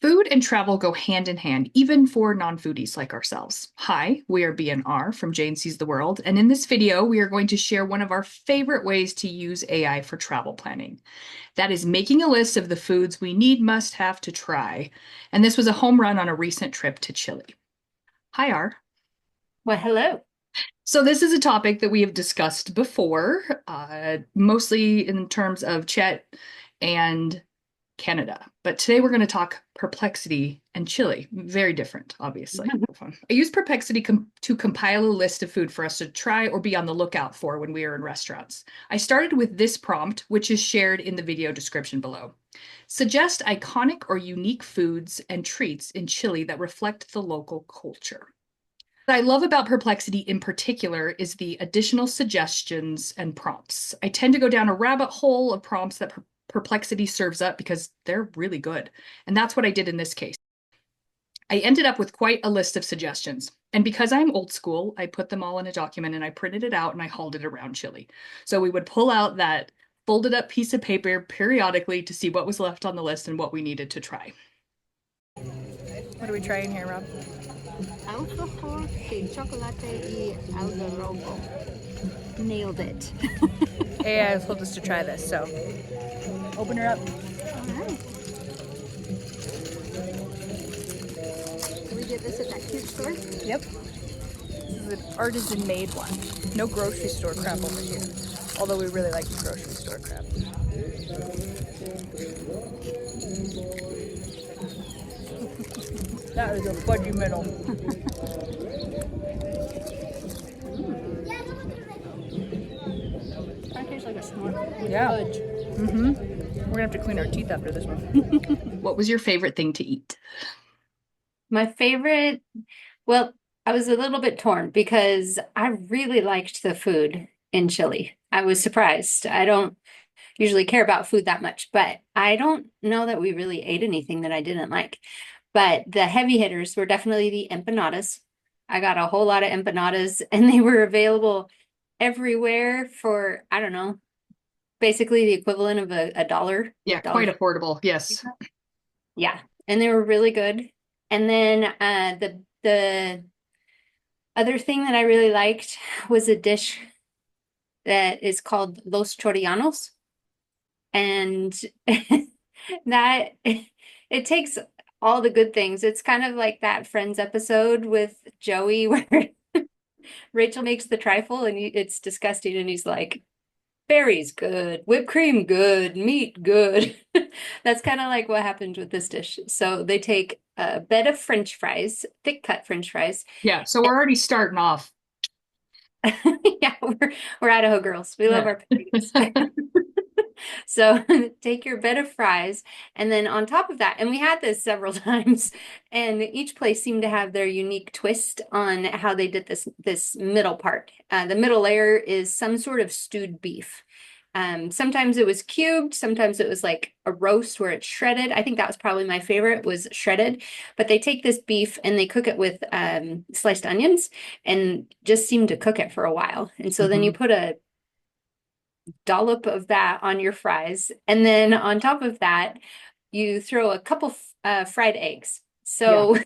Food and travel go hand in hand, even for non-foodies like ourselves. Hi, we are BNR from Jane Sees the World, and in this video, we are going to share one of our favorite ways to use AI for travel planning. That is making a list of the foods we need, must have to try. And this was a home run on a recent trip to Chile. Hi, R. Well, hello. So this is a topic that we have discussed before, mostly in terms of Chet and Canada. But today we're going to talk Perplexity and Chile. Very different, obviously. I use Perplexity to compile a list of food for us to try or be on the lookout for when we are in restaurants. I started with this prompt, which is shared in the video description below. Suggest iconic or unique foods and treats in Chile that reflect the local culture. What I love about Perplexity in particular is the additional suggestions and prompts. I tend to go down a rabbit hole of prompts that Perplexity serves up because they're really good. And that's what I did in this case. I ended up with quite a list of suggestions. And because I'm old school, I put them all in a document and I printed it out and I hauled it around Chile. So we would pull out that folded up piece of paper periodically to see what was left on the list and what we needed to try. What are we trying here, Rob? Alfajor de chocolate y algarrobo. Nailed it. AI told us to try this, so open her up. All right. Did we get this at that cute store? Yep. This is an artisan made one. No grocery store crap over here. Although we really like the grocery store crap. That is a fudgy middle. Kind of tastes like a snort. Yeah. Fudge. We're gonna have to clean our teeth after this one. What was your favorite thing to eat? My favorite, well, I was a little bit torn because I really liked the food in Chile. I was surprised. I don't usually care about food that much, but I don't know that we really ate anything that I didn't like. But the heavy hitters were definitely the empanadas. I got a whole lot of empanadas and they were available everywhere for, I don't know, basically the equivalent of a dollar, Yeah, dollar. quite affordable. Yes. Yeah, and they were really good. And then the other thing that I really liked was a dish that is called Los Chorianos. And that it takes all the good things. It's kind of like that Friends episode with Joey where Rachel makes the trifle and it's disgusting and he's like, berries good, whipped cream good, meat good. That's kind of like what happened with this dish. So they take a bed of French fries, thick cut French fries. Yeah, so we're already starting off. Yeah, we're Idaho girls. We love Yeah. our potatoes. So take your bed of fries, and then on top of that, and we had this several times, and each place seemed to have their unique twist on how they did this middle part. The middle layer is some sort of stewed beef. Sometimes it was cubed, sometimes it was like a roast where it's shredded. I think that was probably my favorite was shredded. But they take this beef and they cook it with sliced onions and just seem to cook it for a while. And so then you put a dollop of that on your fries. And then on top of that, you throw a couple fried eggs. Yeah. So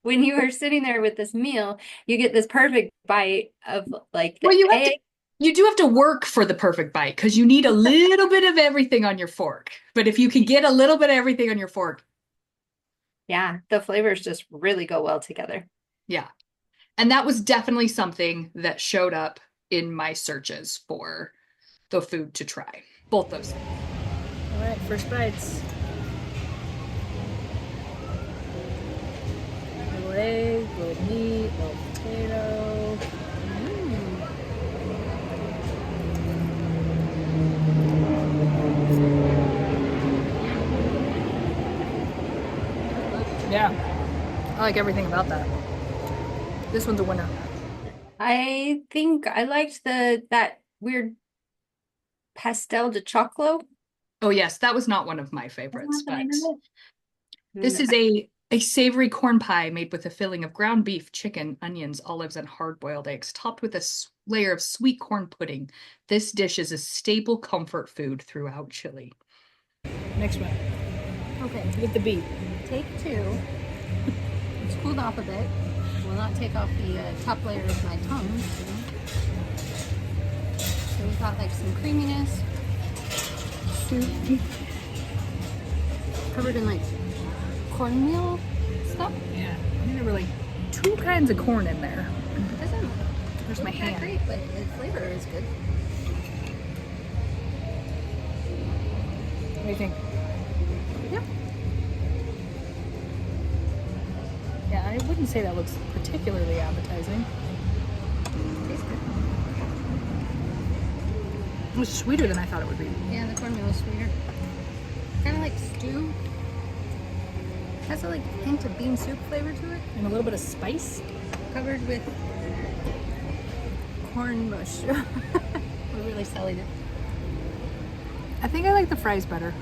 when you are sitting there with this meal, you get this perfect bite of like Well, the egg. you do have to work for the perfect bite because you need a little bit of everything on your fork. But if you can get a little bit of everything on your fork, Yeah, the flavors just really go well together. yeah. And that was definitely something that showed up in my searches for the food to try. Both those things. All right, first bites. Little egg, little meat, little potato. Yeah, I like everything about that. This one's a winner. I think I liked that weird pastel de choclo. Oh yes, that was not one of my Isn't favorites, that the but name of this it? is a savory corn pie made with a filling of ground beef, chicken, onions, olives, and hard-boiled eggs, topped with a layer of sweet corn pudding. This dish is a staple comfort food throughout Chile. Next one. Okay. With the beef. Take two. It's cooled off a bit. Will not take off the top layer of my tongue. So we've got like some creaminess, soup, covered in like cornmeal stuff. Yeah. I think there were like two kinds of corn in there. It doesn't There's my look that hand. great, but the flavor is good. What do you think? Yeah. Yeah, I wouldn't say that looks particularly appetizing. Tastes good. It was sweeter than I thought it would be. Yeah, the cornmeal is sweeter. Kind of like stew. Has a like hint of bean soup flavor to it. And a little bit of spice. Covered with corn mush. We're really selling it. I think I like the fries better.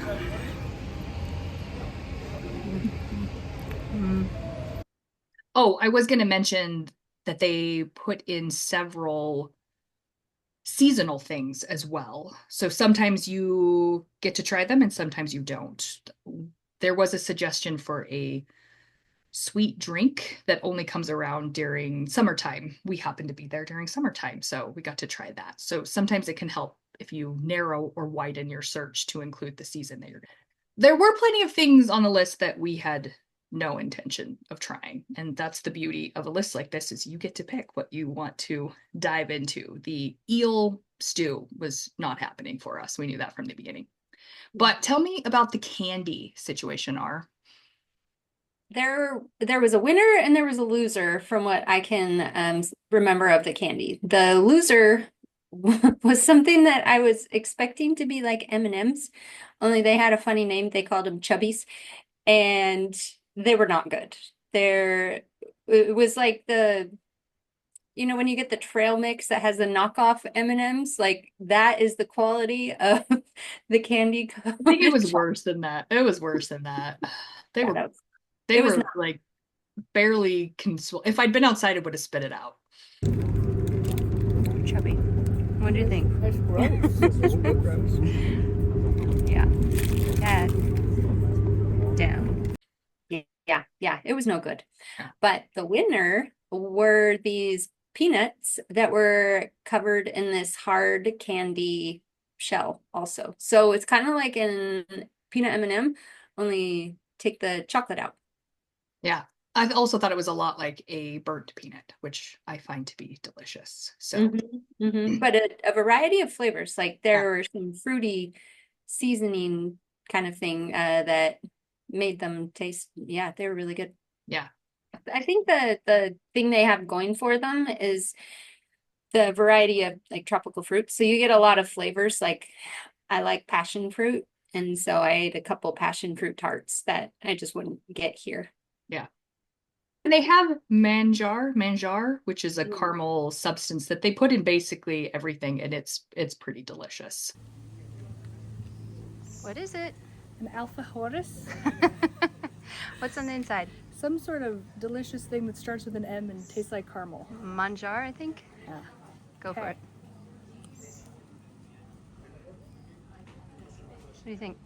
Oh, I was going to mention that they put in several seasonal things as well. So sometimes you get to try them and sometimes you don't. There was a suggestion for a sweet drink that only comes around during summertime. We happened to be there during summertime, so we got to try that. So sometimes it can help if you narrow or widen your search to include the season that you're. There were plenty of things on the list that we had no intention of trying, and that's the beauty of a list like this is you get to pick what you want to dive into. The eel stew was not happening for us. We knew that from the beginning. But tell me about the candy situation, R. There was a winner and there was a loser from what I can remember of the candy. The loser was something that I was expecting to be like M&Ms, only they had a funny name. They called them Chubbies, and they were not good. It was like when you get the trail mix that has the knockoff M&Ms, like that is the quality of the candy I think it coated was chocolate. worse than that. It was worse than that. They Yeah, were they it was were not like barely console. If I'd been outside, it would have spit it out. chubby. What do you think? It's gross. It's real gross. Yeah. Yeah. Down. Yeah. It was no good. Yeah. But the winner were these peanuts that were covered in this hard candy shell also. So it's kind of like in peanut M&M, only take the chocolate out. Yeah. I also thought it was a lot like a burnt peanut, which I find to be delicious. So, But a variety of flavors. Like yeah. there were some fruity seasoning kind of thing that made them taste, yeah, they were really good. Yeah. I think the thing they have going for them is the variety of like tropical fruits. So you get a lot of flavors. Like I like passion fruit, and so I ate a couple passion fruit tarts that I just wouldn't get here. Yeah. And they have manjar, which is a caramel substance that they put in basically everything, and it's pretty delicious. What is it? An alpha horus? What's on the inside? Some sort of delicious thing that starts with an M and tastes like caramel. Manjar, I think. Yeah. Go for it. What do you think?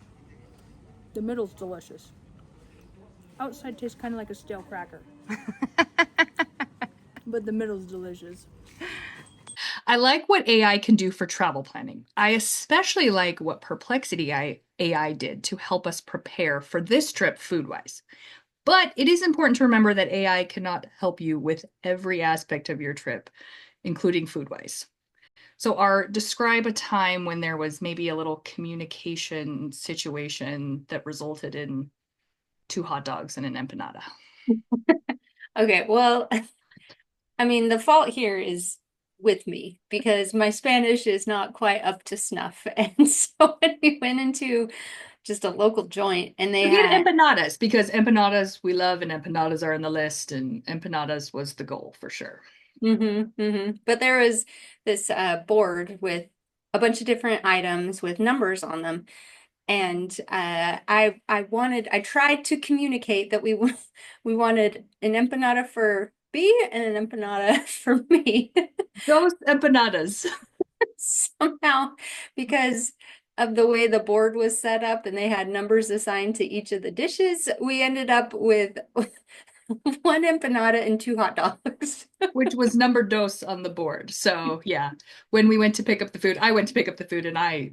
The middle's delicious. Outside tastes kind of like a stale cracker. But the middle's delicious. I like what AI can do for travel planning. I especially like what Perplexity AI did to help us prepare for this trip food-wise. But it is important to remember that AI cannot help you with every aspect of your trip, including food-wise. So, describe a time when there was maybe a little communication situation that resulted in two hot dogs and an empanada. Okay, well, I mean, the fault here is with me because my Spanish is not quite up to snuff. And so when we went into just a local joint and they You get had empanadas because empanadas we love and empanadas are on the list, and empanadas was the goal for sure. But there was this board with a bunch of different items with numbers on them. And I tried to communicate that we wanted an empanada for B and an empanada for me Those empanadas. somehow because of the way the board was set up and they had numbers assigned to each of the dishes, we ended up with one empanada and two hot dogs. which was number dos on the board. So yeah, when we went to pick up the food, I went to pick up the food and I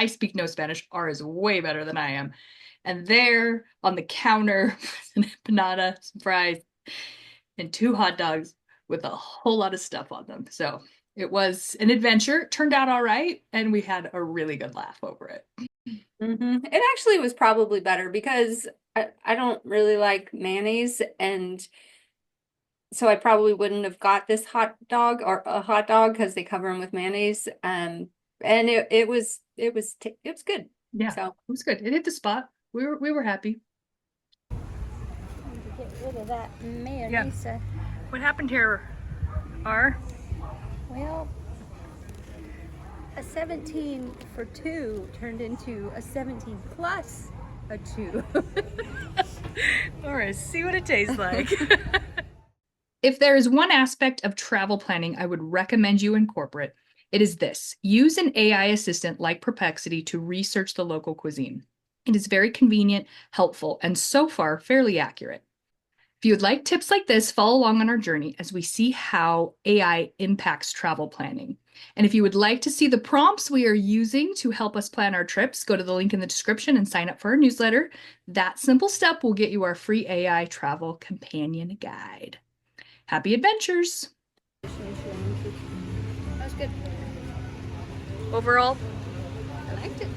speak no Spanish. R is way better than I am. And there on the counter was an empanada, some fries, and two hot dogs with a whole lot of stuff on them. So it was an adventure. It turned out all right, and we had a really good laugh over it. It actually was probably better because I don't really like mayonnaise, and so I probably wouldn't have got this hot dog or a hot dog because they cover them with mayonnaise. And it was good. Yeah, So it was good. It hit the spot. We were happy. Get rid of that Yeah. mayonnaise. What happened here, R? Well, a 17 for 2 turned into a 17 plus a 2. All right, see what it tastes like. If there is one aspect of travel planning I would recommend you incorporate, it is this. Use an AI assistant like Perplexity to research the local cuisine. It is very convenient, helpful, and so far fairly accurate. If you would like tips like this, follow along on our journey as we see how AI impacts travel planning. And if you would like to see the prompts we are using to help us plan our trips, go to the link in the description and sign up for our newsletter. That simple step will get you our free AI travel companion guide. Happy adventures! That was good. Overall, I liked it.